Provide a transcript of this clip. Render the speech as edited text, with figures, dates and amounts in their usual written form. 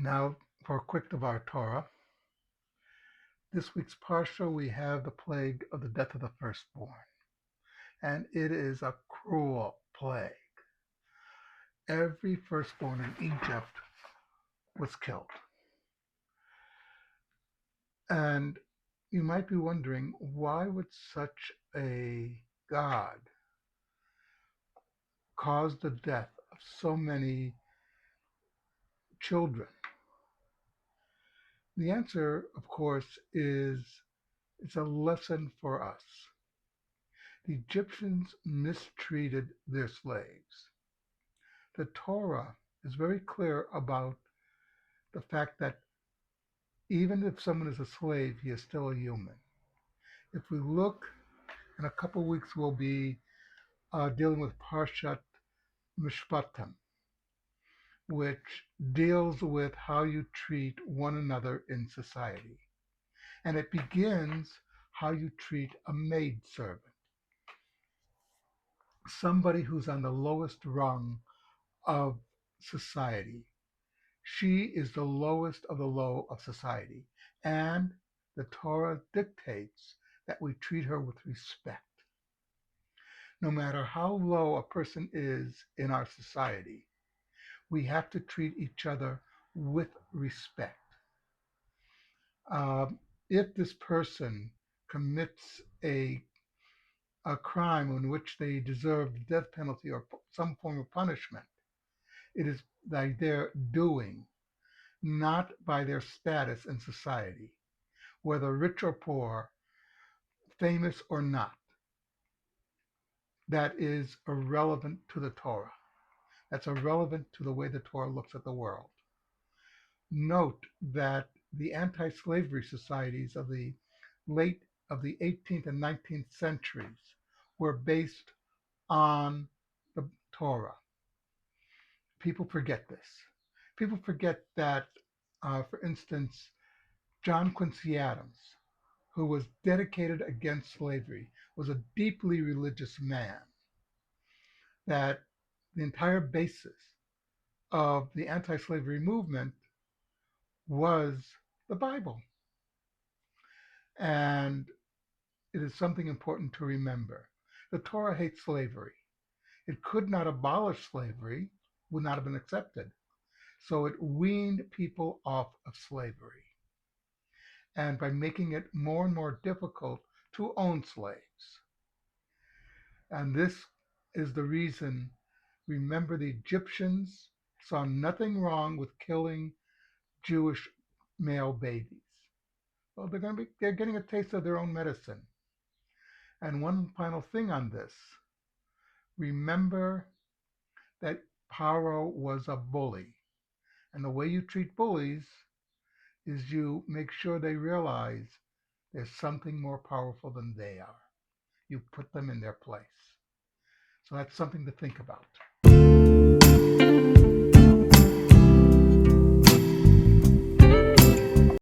Now, for a quick of our Torah, this week's Parsha we have the plague of the death of the firstborn, and it is a cruel plague. Every firstborn in Egypt was killed. And you might be wondering, why would such a God cause the death of so many children? The answer, of course, is it's a lesson for us. The Egyptians mistreated their slaves. The Torah is very clear about the fact that even if someone is a slave, he is still a human. If we look, in a couple weeks, we'll be dealing with Parshat Mishpatim, which deals with how you treat one another in society. And it begins how you treat a maidservant, somebody who's on the lowest rung of society. She is the lowest of the low of society. And the Torah dictates that we treat her with respect. No matter how low a person is in our society, we have to treat each other with respect. If this person commits a crime in which they deserve the death penalty or some form of punishment, it is by their doing, not by their status in society, whether rich or poor, famous or not. That is irrelevant to the Torah. That's irrelevant to the way the Torah looks at the world. Note that the anti-slavery societies of the 18th and 19th centuries were based on the Torah. People forget this. People forget that, for instance, John Quincy Adams, who was dedicated against slavery, was a deeply religious man, that the entire basis of the anti-slavery movement was the Bible. And it is something important to remember. The Torah hates slavery. It could not abolish slavery, would not have been accepted. So it weaned people off of slavery. And by making it more and more difficult to own slaves. And this is the reason, remember, the Egyptians saw nothing wrong with killing Jewish male babies. Well, they're getting a taste of their own medicine. And one final thing on this, remember that Paro was a bully. And the way you treat bullies is you make sure they realize there's something more powerful than they are. You put them in their place. So that's something to think about.